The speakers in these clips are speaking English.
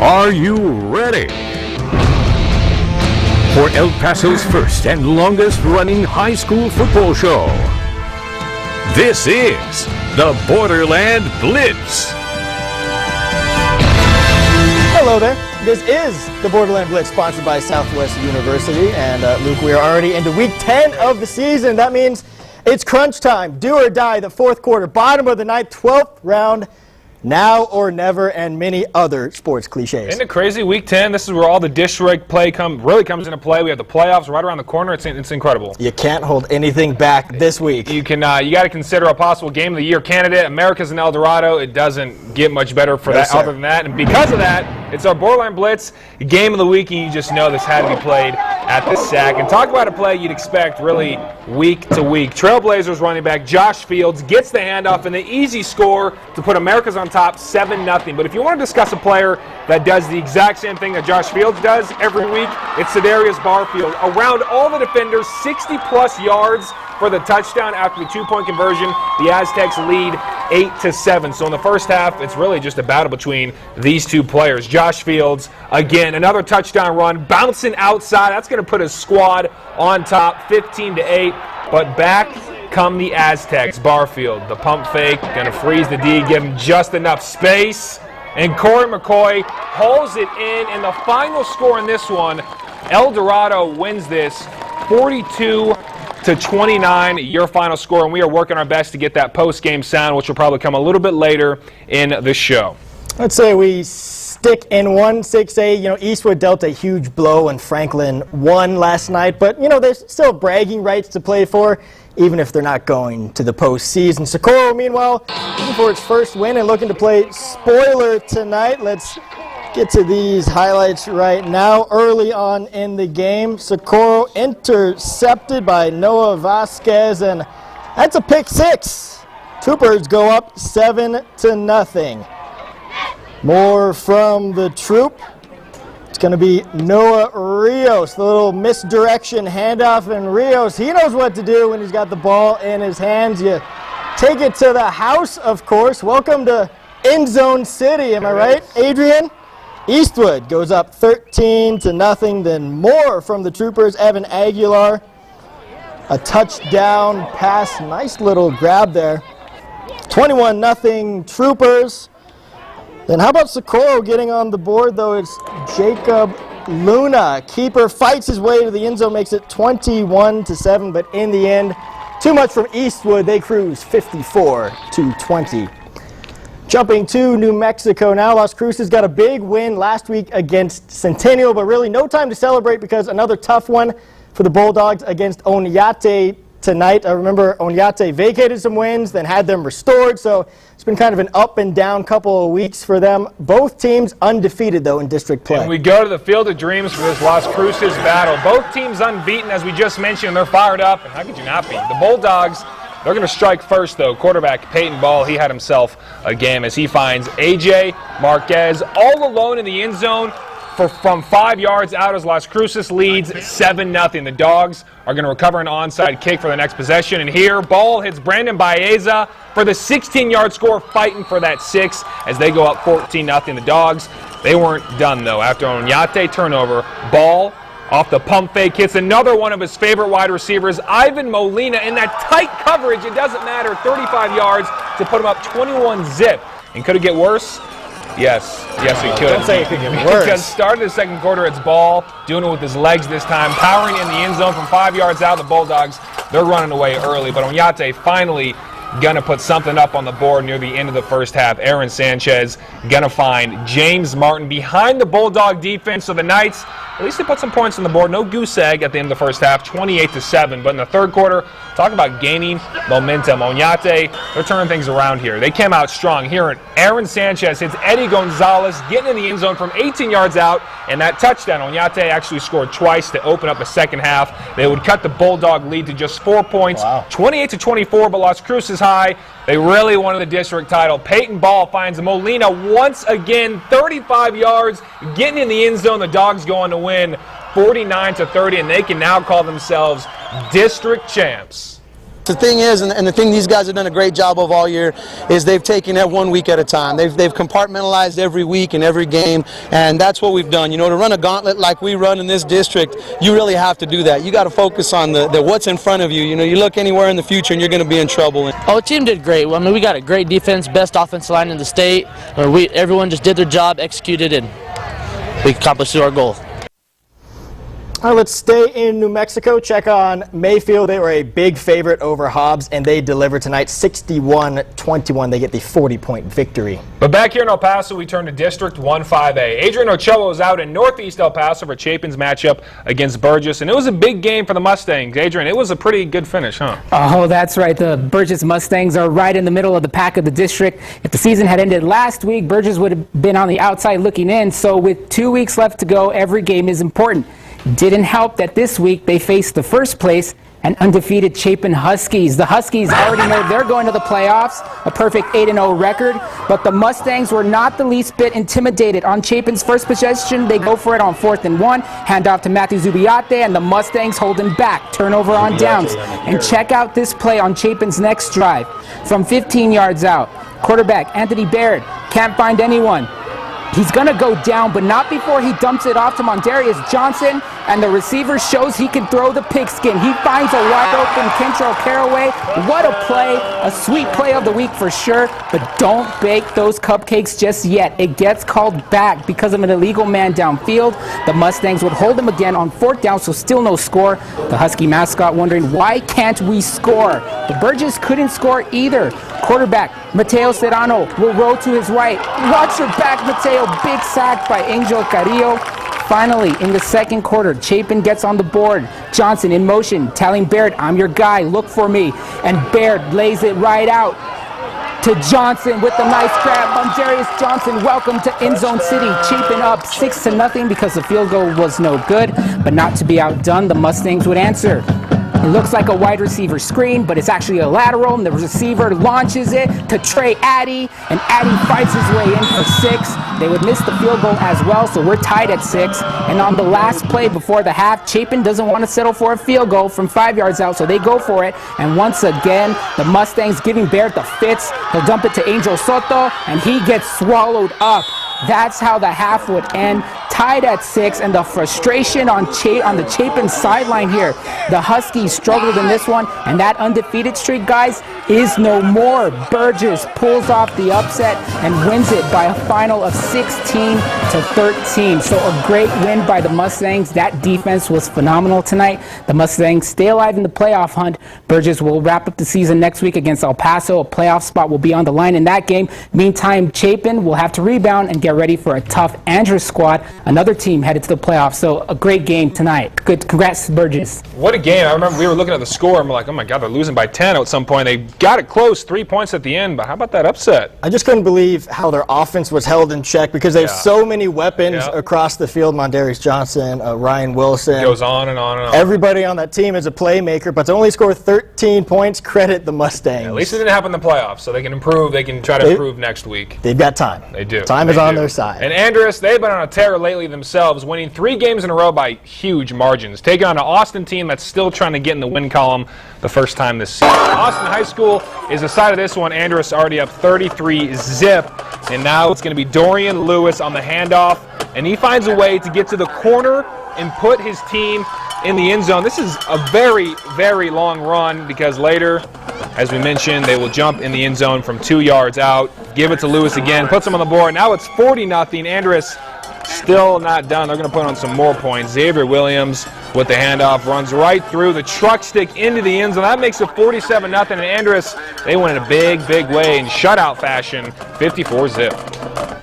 Are you ready for El Paso's first and longest running high school football show? This is the Borderland Blitz. Hello there. This is the Borderland Blitz, sponsored by Southwest University. And Luke, we are already into week 10 of the season. That means it's crunch time. Do or die, the fourth quarter, bottom of the ninth, 12th round. Now or never, and many other sports cliches. Isn't it crazy? Week 10, this is where all the district play really comes into play. We have the playoffs right around the corner. It's incredible. You can't hold anything back this week. You got to consider a possible Game of the Year candidate. America's in El Dorado. It doesn't get much better for that other than that. And because of that, it's our Borderline Blitz Game of the Week, and you just know this had to be played at the SAC. And talk about a play you'd expect really week to week. Trailblazers running back Josh Fields gets the handoff and the easy score to put America's on top 7-0. But if you want to discuss a player that does the exact same thing that Josh Fields does every week, it's Cedarius Barfield. Around all the defenders, 60-plus yards for the touchdown after the two-point conversion. The Aztecs lead 8-7. So in the first half, it's really just a battle between these two players. Josh Fields, again, another touchdown run, bouncing outside. That's going to put his squad on top, 15-8. But back come the Aztecs. Barfield, the pump fake, going to freeze the D, give him just enough space. And Corey McCoy holds it in. And the final score in this one, El Dorado wins this 42-29, your final score. And we are working our best to get that post-game sound, which will probably come a little bit later in the show. Let's say we stick in 1-6A. Eastwood dealt a huge blow and Franklin won last night. But, there's still bragging rights to play for, even if they're not going to the postseason. Socorro, meanwhile, looking for its first win and looking to play spoiler tonight. Let's get to these highlights right now. Early on in the game, Socorro intercepted by Noah Vasquez, and that's a pick six. Troopers go up 7-0. More from the Troop. It's going to be Noah Rios. The little misdirection handoff, and Rios, he knows what to do when he's got the ball in his hands. You take it to the house, of course. Welcome to End Zone City, am I right, Adrian? Eastwood goes up 13-0. Then more from the Troopers. Evan Aguilar, a touchdown pass. Nice little grab there. 21-0 Troopers. Then how about Socorro getting on the board, though? It's Jacob Luna. Keeper fights his way to the end zone, makes it 21-7, but in the end, too much from Eastwood. They cruise 54-20. Jumping to New Mexico now. Las Cruces got a big win last week against Centennial, but really no time to celebrate because another tough one for the Bulldogs against Oñate tonight. I remember Oñate vacated some wins, then had them restored, so it's been kind of an up and down couple of weeks for them. Both teams undefeated, though, in district play. And we go to the Field of Dreams for this Las Cruces battle. Both teams unbeaten, as we just mentioned. They're fired up, and how could you not be? The Bulldogs, they're going to strike first, though. Quarterback Peyton Ball, he had himself a game as he finds A.J. Marquez all alone in the end zone from 5 yards out as Las Cruces leads 7-0. The Dogs are going to recover an onside kick for the next possession. And here, ball hits Brandon Baeza for the 16-yard score, fighting for that 6 as they go up 14-0. The Dogs, they weren't done, though. After Oñate turnover, Ball off the pump fake hits another one of his favorite wide receivers, Ivan Molina, in that tight coverage. It doesn't matter, 35 yards to put him up 21-zip. And could it get worse? Yes, it could. Don't say it could get worse. Because starting the second quarter, it's Ball doing it with his legs this time, powering in the end zone from 5 yards out. The Bulldogs, they're running away early, but Oñate finally going to put something up on the board near the end of the first half. Aaron Sanchez going to find James Martin behind the Bulldog defense. So the Knights, at least they put some points on the board. No goose egg at the end of the first half, 28-7. But in the third quarter, talk about gaining momentum. Oñate, they're turning things around here. They came out strong here. And Aaron Sanchez hits Eddie Gonzalez, getting in the end zone from 18 yards out. And that touchdown, Oñate actually scored twice to open up the second half. They would cut the Bulldog lead to just 4 points, 28-24, but Las Cruces high. They really wanted the district title. Peyton Ball finds Molina once again, 35 yards, getting in the end zone. The Dogs go on to win 49-30, and they can now call themselves district champs. The thing is, and the thing these guys have done a great job of all year, is they've taken it 1 week at a time. They've compartmentalized every week and every game, and that's what we've done. You know, to run a gauntlet like we run in this district, you really have to do that. You got to focus on the what's in front of you. You know, you look anywhere in the future and you're going to be in trouble. Oh, the team did great. Well, I mean, we got a great defense, best offensive line in the state. Everyone just did their job, executed, and we accomplished our goal. All right, let's stay in New Mexico. Check on Mayfield. They were a big favorite over Hobbs, and they delivered tonight 61-21. They get the 40-point victory. But back here in El Paso, we turn to District 1-5A. Adrian Ochoa was out in Northeast El Paso for Chapin's matchup against Burgess, and it was a big game for the Mustangs. Adrian, it was a pretty good finish, huh? Oh, that's right. The Burgess Mustangs are right in the middle of the pack of the district. If the season had ended last week, Burgess would have been on the outside looking in. So with 2 weeks left to go, every game is important. Didn't help that this week they faced the first place and undefeated Chapin Huskies. The Huskies already know they're going to the playoffs, a perfect 8-0 record, but the Mustangs were not the least bit intimidated. On Chapin's first possession, they go for it on 4th and 1, hand off to Matthew Zubiate, and the Mustangs holding back, turnover on downs. And check out this play on Chapin's next drive. From 15 yards out, quarterback Anthony Baird can't find anyone. He's going to go down, but not before he dumps it off to Mondarius Johnson, and the receiver shows he can throw the pigskin. He finds a wide-open Kentrell Caraway. What a play, a sweet play of the week for sure, but don't bake those cupcakes just yet. It gets called back because of an illegal man downfield. The Mustangs would hold him again on 4th down, so still no score. The Husky mascot wondering, why can't we score? The Burgess couldn't score either. Quarterback Mateo Serrano will roll to his right. Watch your back, Mateo. Big sack by Angel Carrillo. Finally, in the second quarter, Chapin gets on the board. Johnson in motion, telling Baird, I'm your guy, look for me. And Baird lays it right out to Johnson with the nice grab. Mondarius Johnson, welcome to End Zone City. Chapin up 6-0 because the field goal was no good. But not to be outdone, the Mustangs would answer. It looks like a wide receiver screen, but it's actually a lateral, and the receiver launches it to Trey Addy, and Addy fights his way in for 6. They would miss the field goal as well, so we're tied at 6. And on the last play before the half, Chapin doesn't want to settle for a field goal from 5 yards out, so they go for it. And once again, the Mustangs giving Baird the fits. He'll dump it to Angel Soto, and he gets swallowed up. That's how the half would end, tied at 6, and the frustration on the Chapin sideline here. The Huskies struggled in this one, and that undefeated streak, guys, is no more. Burgess pulls off the upset and wins it by a final of 16-13. So a great win by the Mustangs. That defense was phenomenal tonight. The Mustangs stay alive in the playoff hunt. Burgess will wrap up the season next week against El Paso. A playoff spot will be on the line in that game. Meantime, Chapin will have to rebound and get ready for a tough Andrews squad, another team headed to the playoffs. So a great game tonight. Good, congrats, Burgess. What a game. I remember we were looking at the score and we're like, oh my God, they're losing by 10 at some point. They got it close, 3 points at the end, but how about that upset? I just couldn't believe how their offense was held in check because they have so many weapons across the field. Mondarius Johnson, Ryan Wilson. It goes on and on and on. Everybody on that team is a playmaker, but to only score 13 points, credit the Mustangs. Yeah, at least it didn't happen in the playoffs, so they can improve. They can try to improve next week. They've got time. They do. Time is on their side. And Andrus, they've been on a tear lately themselves, winning 3 games in a row by huge margins, taking on an Austin team that's still trying to get in the win column the first time this season. Austin High School is the side of this one. Andrus already up 33-0, and now it's going to be Dorian Lewis on the handoff, and he finds a way to get to the corner and put his team in the end zone. This is a very, very long run because later, as we mentioned, they will jump in the end zone from 2 yards out, give it to Lewis again, puts him on the board. Now it's 40-0. Andrus still not done. They're going to put on some more points. Xavier Williams with the handoff runs right through the truck stick into the end zone. That makes it 47-0. And Andrus, they win in a big, big way in shutout fashion, 54-0.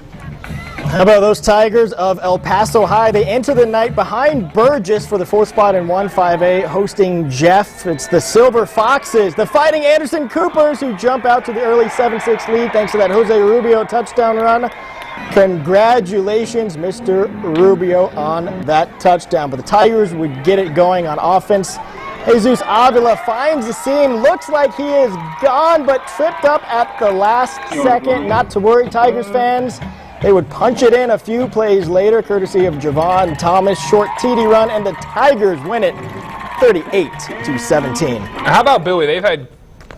How about those Tigers of El Paso High? They enter the night behind Burgess for the 4th spot in 1-5A, hosting Jeff. It's the Silver Foxes, the Fighting Anderson Coopers, who jump out to the early 7-6 lead thanks to that Jose Rubio touchdown run. Congratulations, Mr. Rubio, on that touchdown. But the Tigers would get it going on offense. Jesus Avila finds the seam. Looks like he is gone, but tripped up at the last second. Not to worry, Tigers fans. They would punch it in a few plays later, courtesy of Javon Thomas. Short TD run, and the Tigers win it 38-17. How about Bowie? They've had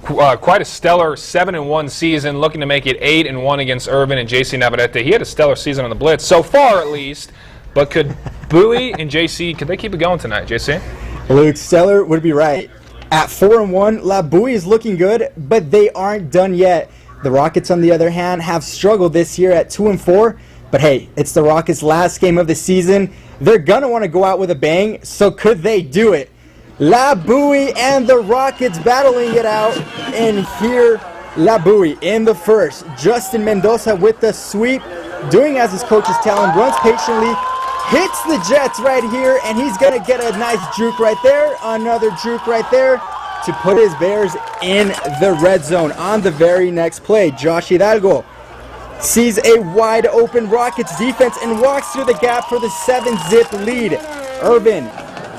quite a stellar 7-1 season, looking to make it 8-1 against Irvin and JC Navarrete. He had a stellar season on the Blitz, so far at least. But could Bowie and JC, could they keep it going tonight, JC? Luke, stellar would be right. At 4-1, La Bowie is looking good, but they aren't done yet. The Rockets, on the other hand, have struggled this year at 2-4. But hey, it's the Rockets' last game of the season. They're going to want to go out with a bang, so could they do it? La Bowie and the Rockets battling it out. And here, La Bowie in the first. Justin Mendoza with the sweep, doing as his coach is telling, runs patiently, hits the Jets right here, and he's going to get a nice juke right there. Another juke right there to put his Bears in the red zone. On the very next play, Josh Hidalgo sees a wide open Rockets defense and walks through the gap for the 7-zip lead. Irvin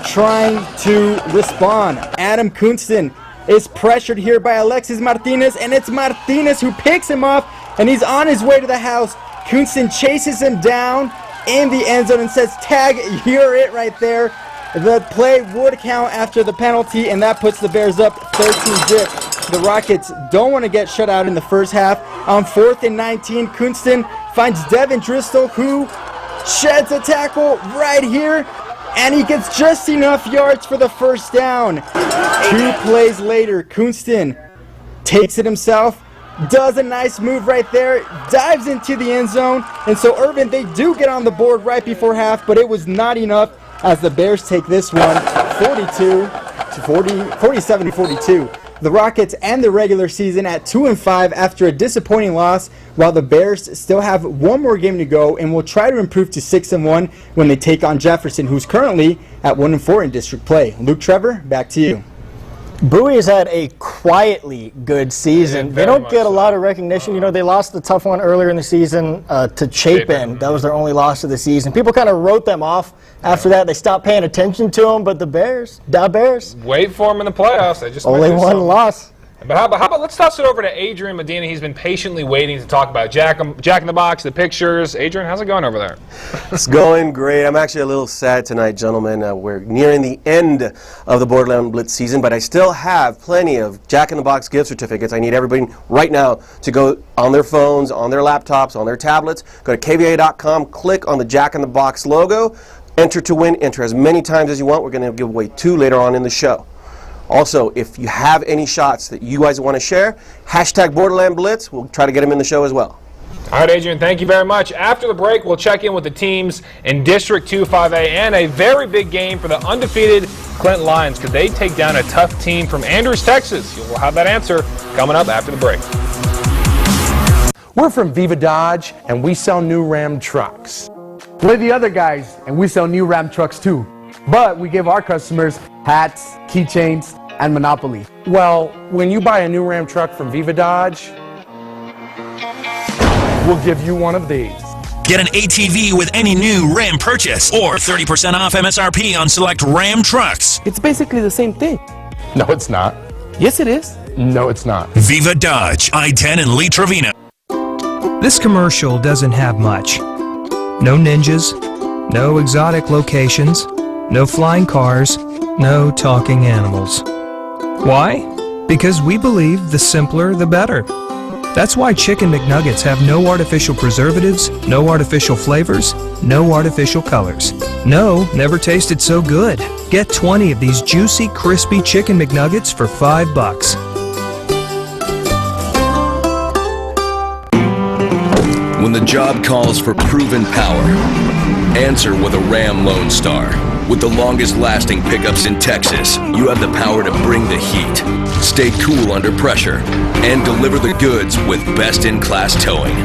trying to respond. Adam Kunston is pressured here by Alexis Martinez, and it's Martinez who picks him up, and he's on his way to the house. Kunston chases him down in the end zone and says, tag, you're it right there. The play would count after the penalty, and that puts the Bears up 13-zip. The Rockets don't want to get shut out in the first half. On 4th and 19, Kunston finds Devin Driscoll, who sheds a tackle right here, and he gets just enough yards for the first down. 2 plays later, Kunston takes it himself, does a nice move right there, dives into the end zone, and so Irvin, they do get on the board right before half, but it was not enough as the Bears take this one 47-42. The Rockets end the regular season at 2-5 after a disappointing loss, while the Bears still have one more game to go and will try to improve to 6-1 when they take on Jefferson, who's currently at 1-4 in district play. Luke, Trevor, back to you. Bowie has had a quietly good season. They don't get a lot of recognition. You know, they lost the tough one earlier in the season to Chapin. That was their only loss of the season. People kind of wrote them off after that. They stopped paying attention to them, but the Bears. Wait for them in the playoffs. They just only one loss. But how about let's toss it over to Adrian Medina. He's been patiently waiting to talk about Jack in the Box, the pictures. Adrian, how's it going over there? It's going great. I'm actually a little sad tonight, gentlemen. We're nearing the end of the Borderland Blitz season, but I still have plenty of Jack in the Box gift certificates. I need everybody right now to go on their phones, on their laptops, on their tablets. Go to KVIA.com, click on the Jack in the Box logo, enter to win, enter as many times as you want. We're going to give away 2 later on in the show. Also, if you have any shots that you guys want to share, hashtag Borderland Blitz. We'll try to get them in the show as well. All right, Adrian, thank you very much. After the break, we'll check in with the teams in District 2 5A and a very big game for the undefeated Clinton Lions. Could they take down a tough team from Andrews, Texas? We'll have that answer coming up after the break. We're from Viva Dodge, and we sell new Ram trucks. We're the other guys, and we sell new Ram trucks too. But we give our customers hats, keychains, and Monopoly. Well, when you buy a new Ram truck from Viva Dodge, we'll give you one of these. Get an ATV with any new Ram purchase or 30% off MSRP on select Ram trucks. It's basically the same thing. No, it's not. Yes, it is. No, it's not. Viva Dodge, I-10 and Lee Trevino. This commercial doesn't have much. No ninjas, no exotic locations, no flying cars, no talking animals. Why? Because we believe the simpler the better. That's why Chicken McNuggets have no artificial preservatives, no artificial flavors, no artificial colors. No, never tasted so good. Get 20 of these juicy, crispy Chicken McNuggets for $5. When the job calls for proven power, answer with a Ram Lone Star. With the longest lasting pickups in Texas, you have the power to bring the heat, stay cool under pressure, and deliver the goods with best-in-class towing.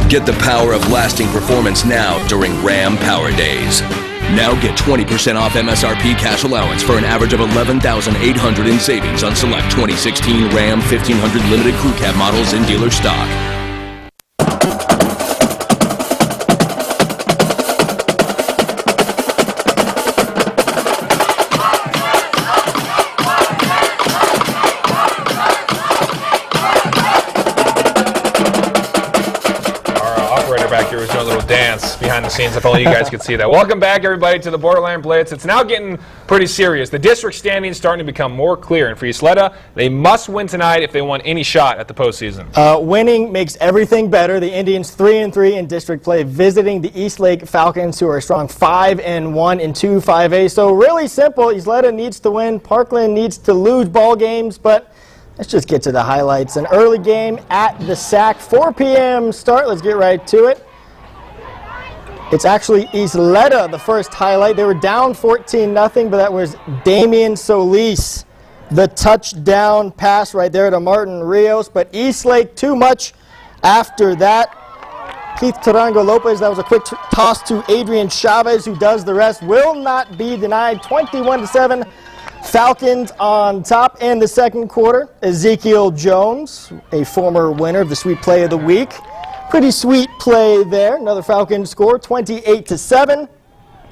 Get the power of lasting performance now during Ram Power Days. Now get 20% off MSRP cash allowance for an average of $11,800 in savings on select 2016 Ram 1500 Limited Crew Cab models in dealer stock. Back here was doing a little dance. dance behind the scenes, if only you guys could see that. Welcome back, everybody, to the Borderland Blitz. It's now getting pretty serious. The district standings starting to become more clear. And for Ysleta, they must win tonight if they want any shot at the postseason. Winning makes everything better. The Indians 3-3 in district play, visiting the Eastlake Falcons, who are a strong 5-1 in 2 5A. So really simple. Ysleta needs to win. Parkland needs to lose ball games, but let's just get to the highlights. An early game at the SAC, 4 p.m. start. Let's get right to it. It's actually Ysleta, the first highlight. They were down 14-0, but that was Damian Solis. The touchdown pass right there to Martin Rios, but Eastlake too much after that. Keith Tarango Lopez, that was a quick toss to Adrian Chavez, who does the rest. Will not be denied. 21-7. Falcons on top in the second quarter. Ezekiel Jones, a former winner of the Sweet Play of the Week. Pretty sweet play there. Another Falcons score, 28-7.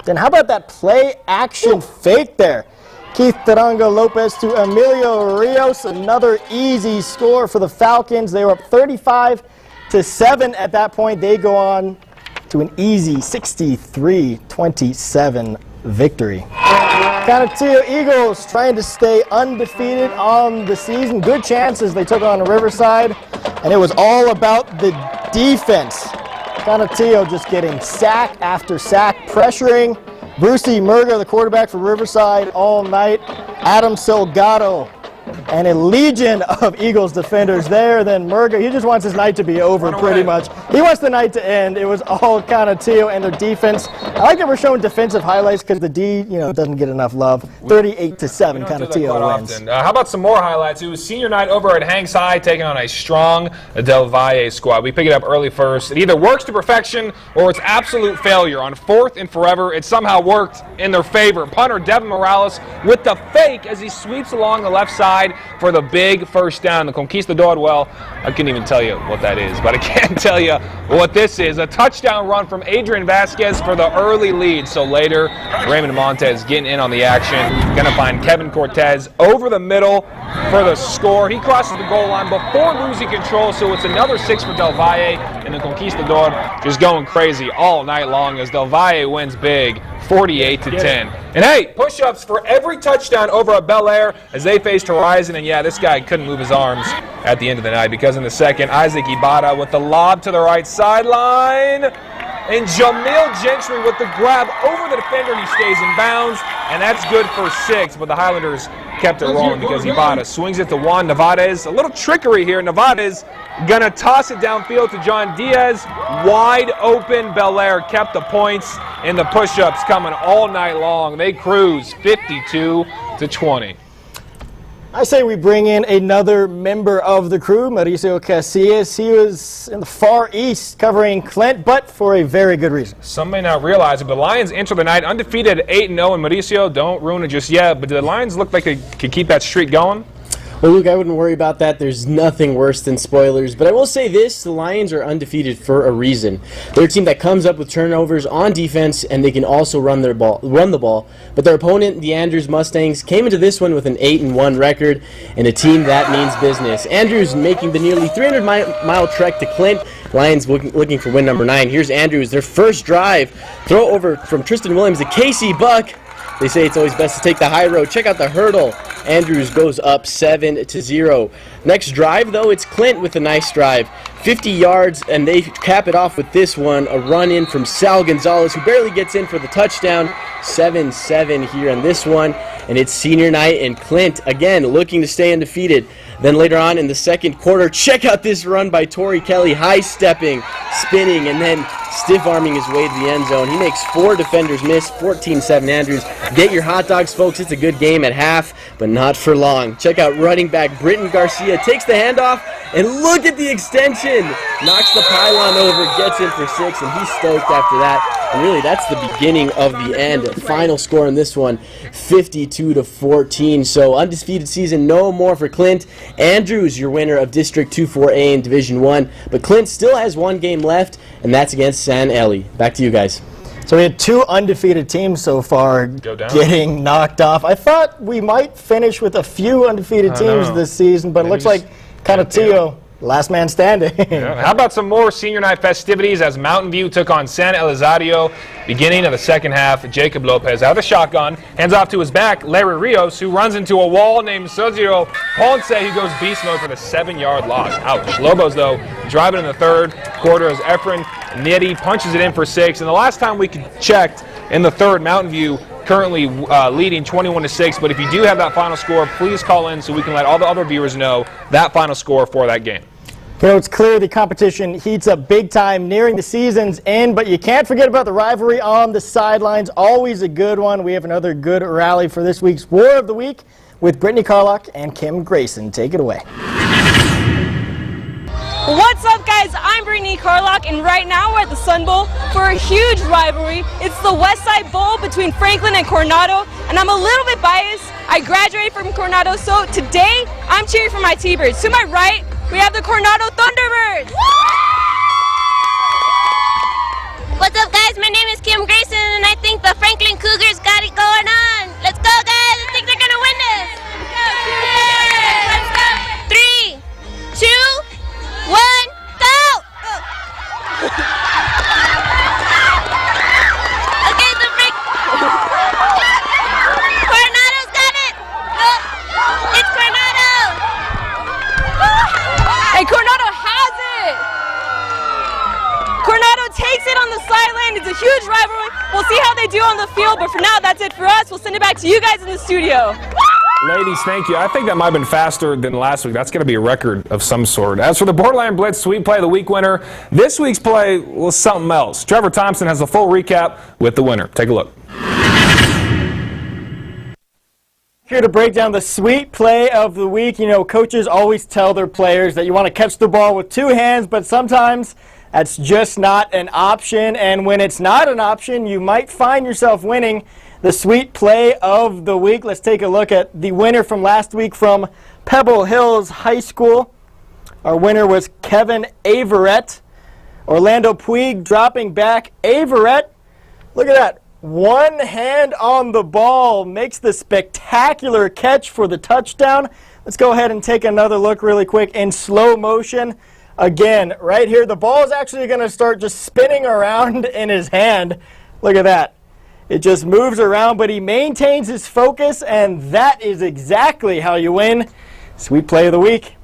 Then how about that play action fake there? Keith Tarango Lopez to Emilio Rios. Another easy score for the Falcons. They were up 35-7 at that point. They go on to an easy 63-27 victory. Canutillo Eagles trying to stay undefeated on the season. Good chances. They took on Riverside, and it was all about the defense. Canutillo just getting sack after sack, pressuring Brucey Murga, the quarterback for Riverside, all night. Adam Salgado, and a legion of Eagles defenders there. Then Murga, he just wants his night to be over pretty much. He wants the night to end. It was all Canutillo and their defense. I like that we're showing defensive highlights because the D, doesn't get enough love. 38-7, Canutillo wins. How about some more highlights? It was senior night over at Hanks High, taking on a strong Del Valle squad. We pick it up early first. It either works to perfection or it's absolute failure. On 4th and forever, it somehow worked in their favor. Punter Devin Morales with the fake as he sweeps along the left side for the big first down. The Conquistador, well, I couldn't even tell you what that is, but I can tell you what this is. A touchdown run from Adrian Vasquez for the early lead. So later, Raymond Montez getting in on the action. Going to find Kevin Cortez over the middle for the score. He crosses the goal line before losing control, so it's another 6 for Del Valle, and the Conquistador just going crazy all night long as Del Valle wins big, 48-10. And hey, push-ups for every touchdown over at Bel Air as they faced Horizon. And yeah, this guy couldn't move his arms at the end of the night because in the second, Isaac Ibarra with the lob to the right sideline. And Jamil Gentry with the grab over the defender, and he stays in bounds. And that's good for 6, but the Highlanders kept it rolling because Ibarra swings it to Juan Nevades. A little trickery here. Nevades going to toss it downfield to John Diaz. Wide open. Bel Air kept the points, and the push-ups coming all night long. They cruise 52-20. I say we bring in another member of the crew, Mauricio Casillas. He was in the Far East covering Clint, but for a very good reason. Some may not realize it, but the Lions enter the night undefeated at 8-0, and Mauricio, don't ruin it just yet, but do the Lions look like they could keep that streak going? Well, Luke, I wouldn't worry about that. There's nothing worse than spoilers. But I will say this, the Lions are undefeated for a reason. They're a team that comes up with turnovers on defense, and they can also run the ball. But their opponent, the Andrews Mustangs, came into this one with an 8-1 record and a team that means business. Andrews making the nearly 300-mile trek to Clint. Lions looking for win number 9. Here's Andrews, their first drive. Throw over from Tristan Williams to Casey Buck. They say it's always best to take the high road. Check out the hurdle. Andrews goes up 7-0. Next drive, though, it's Clint with a nice drive. 50 yards, and they cap it off with this one. A run-in from Sal Gonzalez, who barely gets in for the touchdown. 7-7 here on this one. And it's senior night, and Clint, again, looking to stay undefeated. Then later on in the second quarter, check out this run by Torrey Kelly, high-stepping, spinning, and then stiff-arming his way to the end zone. He makes 4 defenders miss, 14-7 Andrews. Get your hot dogs, folks. It's a good game at half, but not for long. Check out running back Britton Garcia. Takes the handoff, and look at the extension. Knocks the pylon over, gets in for 6, and he's stoked after that. And really, that's the beginning of the end. Final score in this one, 52-14. So undefeated season, no more for Clint. Andrews, your winner of District 2-4A in Division 1. But Clint still has 1 game left, and that's against San Eli. Back to you guys. So we had 2 undefeated teams so far getting knocked off. I thought we might finish with a few undefeated teams this season, but it looks like Canutillo last man standing. Yeah. How about some more senior night festivities as Mountain View took on San Elizario beginning of the second half. Jacob Lopez out of the shotgun, hands off to his back, Larry Rios, who runs into a wall named Sergio Ponce, who goes beast mode for the 7-yard loss. Ouch. Lobos, though, driving in the third quarter as Efren Nieti punches it in for 6. And the last time we checked in the third, Mountain View currently leading 21-6. But if you do have that final score, please call in so we can let all the other viewers know that final score for that game. You know, it's clear the competition heats up big time nearing the season's end, but you can't forget about the rivalry on the sidelines. Always a good one. We have another good rally for this week's War of the Week with Brittany Carlock and Kim Grayson. Take it away. What's up, guys? I'm Brittany Carlock, and right now we're at the Sun Bowl for a huge rivalry. It's the West Side Bowl between Franklin and Coronado, and I'm a little bit biased. I graduated from Coronado, so today I'm cheering for my T-Birds. To my right, we have the Coronado Thunderbirds. What's up, guys? My name is Kim Grayson, and I think the Franklin Cougars got it going on. Let's go, guys. I think they're going to win this. Let's go. 3, 2, 1, go! Okay, the Coronado's got it. It's Coronado. And Coronado has it! Coronado takes it on the sideline. It's a huge rivalry. We'll see how they do on the field, but for now, that's it for us. We'll send it back to you guys in the studio. Ladies, thank you. I think that might have been faster than last week. That's going to be a record of some sort. As for the Borderland Blitz Sweet Play of the Week winner, this week's play was something else. Trevor Thompson has a full recap with the winner. Take a look. Here to break down the Sweet Play of the Week. You know, coaches always tell their players that you want to catch the ball with 2 hands, but sometimes that's just not an option. And when it's not an option, you might find yourself winning the Sweet Play of the Week. Let's take a look at the winner from last week from Pebble Hills High School. Our winner was Kevin Averett. Orlando Puig dropping back. Averett, look at that. 1 hand on the ball, makes the spectacular catch for the touchdown. Let's go ahead and take another look really quick in slow motion. Again, right here, the ball is actually going to start just spinning around in his hand. Look at that. It just moves around, but he maintains his focus, and that is exactly how you win Sweet Play of the Week.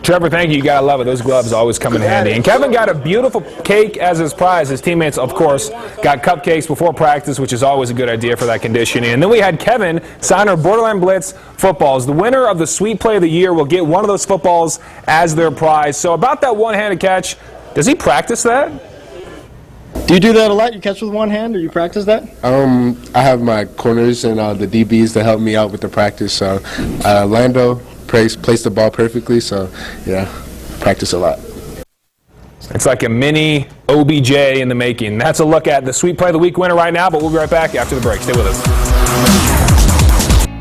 Trevor, thank you. You got to love it. Those gloves always come in handy. And Kevin got a beautiful cake as his prize. His teammates, of course, got cupcakes before practice, which is always a good idea for that conditioning. And then we had Kevin sign our Borderland Blitz footballs. The winner of the Sweet Play of the Year will get one of those footballs as their prize. So about that one-handed catch, does he practice that? Do you do that a lot? You catch with 1 hand, or you practice that? I have my corners and the DBs to help me out with the practice. So Lando placed the ball perfectly, so yeah, practice a lot. It's like a mini OBJ in the making. That's a look at the Sweet Play of the Week winner right now, but we'll be right back after the break. Stay with us.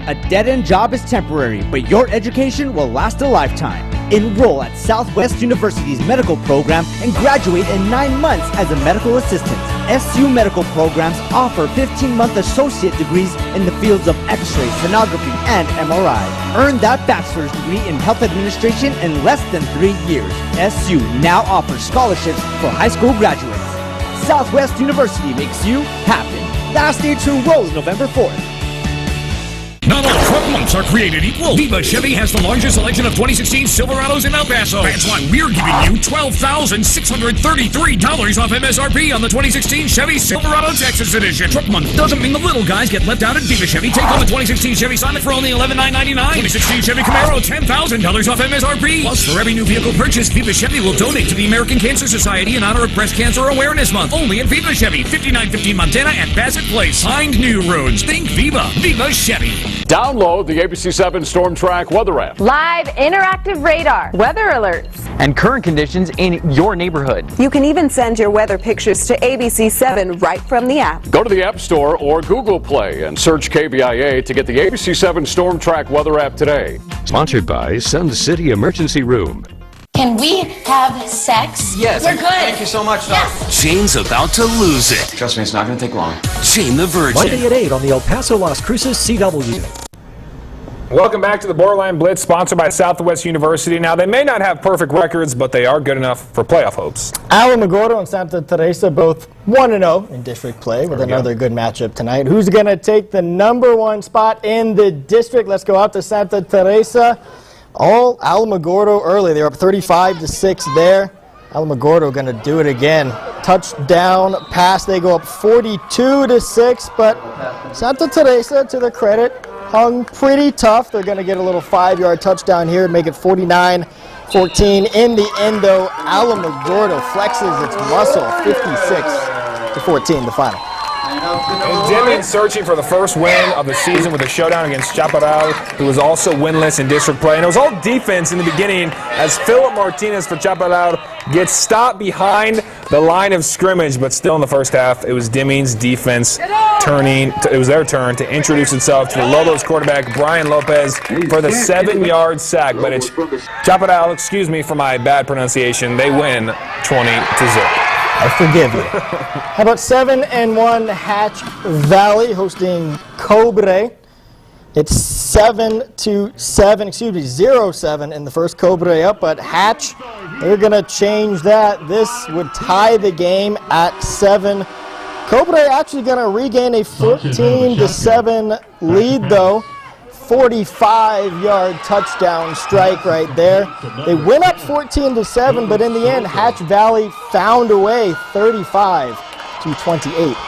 A dead-end job is temporary, but your education will last a lifetime. Enroll at Southwest University's medical program and graduate in 9 months as a medical assistant. SU medical programs offer 15-month associate degrees in the fields of X-ray, sonography, and MRI. Earn that bachelor's degree in health administration in less than 3 years. SU now offers scholarships for high school graduates. Southwest University makes you happen. Last day to enroll is November 4th. Not all truck months are created equal. Viva Chevy has the largest selection of 2016 Silverados in El Paso. That's why we're giving you $12,633 off MSRP on the 2016 Chevy Silverado Texas Edition. Truck month doesn't mean the little guys get left out at Viva Chevy. Take home the 2016 Chevy Sonic for only $11,999. 2016 Chevy Camaro, $10,000 off MSRP. Plus, for every new vehicle purchase, Viva Chevy will donate to the American Cancer Society in honor of Breast Cancer Awareness Month. Only at Viva Chevy, 5915 Montana and Bassett Place. Find new roads. Think Viva. Viva Chevy. Download the ABC7 Storm Track weather app. Live interactive radar, weather alerts, and current conditions in your neighborhood. You can even send your weather pictures to ABC7 right from the app. Go to the App Store or Google Play and search KVIA to get the ABC7 Storm Track weather app today. Sponsored by Sun City Emergency Room. Can we have sex? Yes. We're good. Thank you so much, Doc. Yes. Shane's about to lose it. Trust me, it's not going to take long. Shane the Virgin. Monday at 8 on the El Paso Las Cruces CW. Welcome back to the Borderline Blitz, sponsored by Southwest University. Now, they may not have perfect records, but they are good enough for playoff hopes. Alamogordo and Santa Teresa both 1-0 in district play with another good matchup tonight. Who's going to take the #1 spot in the district? Let's go out to Santa Teresa. All Alamogordo early. They're up 35-6 there. Alamogordo going to do it again. Touchdown pass. They go up 42-6, but Santa Teresa, to their credit, hung pretty tough. They're going to get a little 5-yard touchdown here and make it 49-14. In the end, though, Alamogordo flexes its muscle, 56-14, the final. And Deming searching for the first win of the season with a showdown against Chaparral, who was also winless in district play. And it was all defense in the beginning as Philip Martinez for Chaparral gets stopped behind the line of scrimmage, but still in the first half, it was Deming's defense it was their turn to introduce itself to the Lobos quarterback, Brian Lopez, for the 7-yard sack. But it's Chaparral, excuse me for my bad pronunciation, they win 20-0. I forgive you. How about 7-1 Hatch Valley hosting Cobre? It's 0-7 in the first. Cobre up, but Hatch, they're going to change that. This would tie the game at 7. Cobre actually going to regain a 14-7 lead, though. 45-yard touchdown strike right there. They went up 14-7, but in the end, Hatch Valley found a way, 35-28,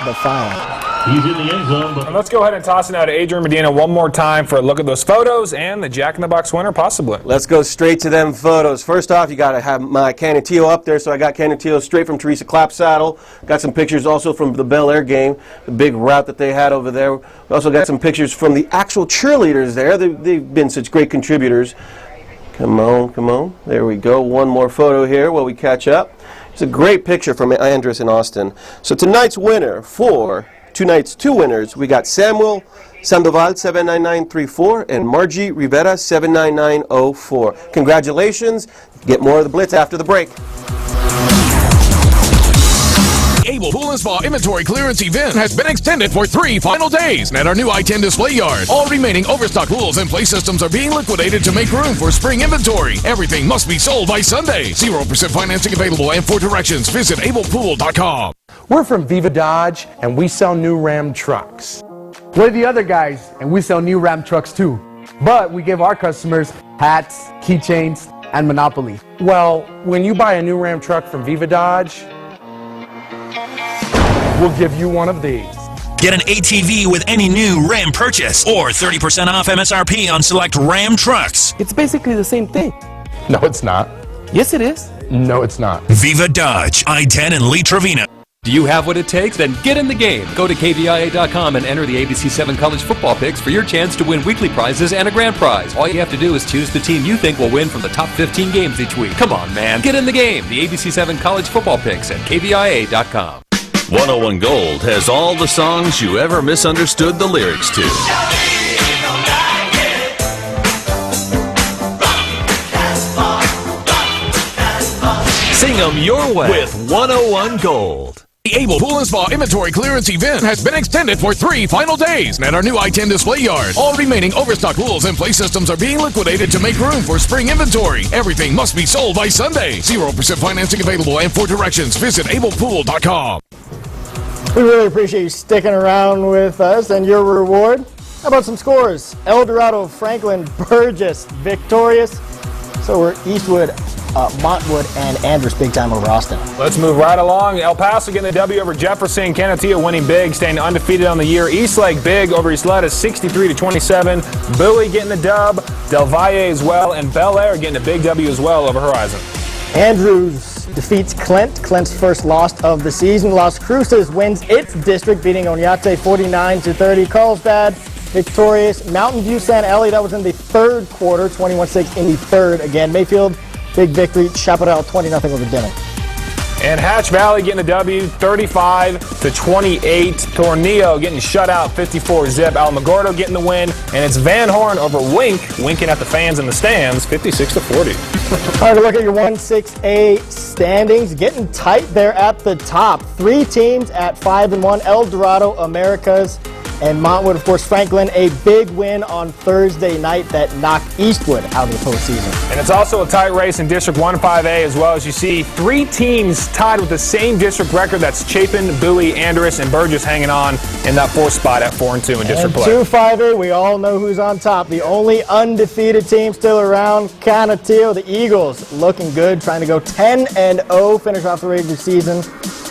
the final. He's in the end zone. But let's go ahead and toss it out to Adrian Medina one more time for a look at those photos and the Jack in the Box winner, possibly. Let's go straight to them photos. First off, you got to have my Canutillo up there, so I got Canutillo straight from Teresa Clapsaddle. Got some pictures also from the Bel Air game, the big route that they had over there. We also got some pictures from the actual cheerleaders there. They've been such great contributors. Come on, come on. There we go. One more photo here while we catch up. It's a great picture from Andres and Austin. So tonight's winner for tonight's two winners, we got Samuel Sandoval 79934 and Margie Rivera 79904. Congratulations. Get more of the Blitz after the break. Able Pool and Spa inventory clearance event has been extended for 3 final days at our new I-10 display yard. All remaining overstock pools and play systems are being liquidated to make room for spring inventory. Everything must be sold by Sunday. 0% financing available, and for directions, visit ablepool.com. We're from Viva Dodge, and we sell new Ram trucks. We're the other guys, and we sell new Ram trucks too. But we give our customers hats, keychains, and Monopoly. Well, when you buy a new Ram truck from Viva Dodge, we'll give you one of these. Get an ATV with any new Ram purchase or 30% off MSRP on select Ram trucks. It's basically the same thing. No, it's not. Yes, it is. No, it's not. Viva Dodge, I-10 and Lee Trevina. Do you have what it takes? Then get in the game. Go to KVIA.com and enter the ABC7 college football picks for your chance to win weekly prizes and a grand prize. All you have to do is choose the team you think will win from the top 15 games each week. Come on, man. Get in the game. The ABC7 college football picks at KVIA.com. 101 Gold has all the songs you ever misunderstood the lyrics to. Sing them your way with 101 Gold. The Able Pool and Spa inventory clearance event has been extended for 3 final days at our new I-10 display yard. All remaining overstock pools and play systems are being liquidated to make room for spring inventory. Everything must be sold by Sunday. 0% financing available, and for directions, visit ablepool.com. We really appreciate you sticking around with us, and your reward. How about some scores? El Dorado, Franklin, Burgess, victorious. So we're Eastwood, Montwood, and Andrews big time over Austin. Let's move right along. El Paso getting the W over Jefferson. Canutillo winning big, staying undefeated on the year. Eastlake big over Isleta, 63-27. Bowie getting the dub. Del Valle as well, and Bel Air getting a big W as well over Horizon. Andrews defeats Clint. Clint's first loss of the season. Las Cruces wins its district, beating Oñate 49-30. Carlsbad victorious. Mountain View San Eli, that was in the third quarter, 21-6 in the third. Again, Mayfield, big victory. Chaparral 20-0 over Deming. And Hatch Valley getting the W, 35-28. Tornillo getting shut out, 54-zip. Alamogordo getting the win, and it's Van Horn over Wink, winking at the fans in the stands, 56-40. All right, look at your 1-6A standings. Getting tight there at the top. 3 teams at 5-1. El Dorado, Americas, And Montwood, of course, Franklin, a big win on Thursday night that knocked Eastwood out of the postseason. And it's also a tight race in District 1-5A as well. As you see, 3 teams tied with the same district record. That's Chapin, Bowie, Andress, and Burgess hanging on in that 4th spot at 4-2 in district play. 2-5A, we all know who's on top. The only undefeated team still around, Canutillo, the Eagles, looking good, trying to go 10-0, finish off the regular season.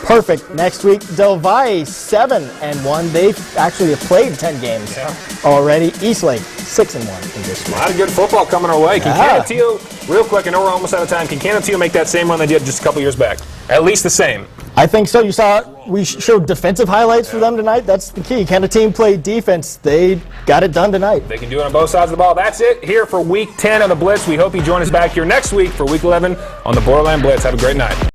Perfect. Next week, Del Valle 7-1. They actually have played 10 games already. Eastlake 6-1 in this week. A lot of good football coming our way. Can Canutillo, real quick, I know we're almost out of time, can Canutillo make that same run they did just a couple years back? At least the same. I think so. You saw we showed defensive highlights for them tonight. That's the key. Can a team play defense? They got it done tonight. They can do it on both sides of the ball. That's it here for Week 10 of the Blitz. We hope you join us back here next week for Week 11 on the Borderland Blitz. Have a great night.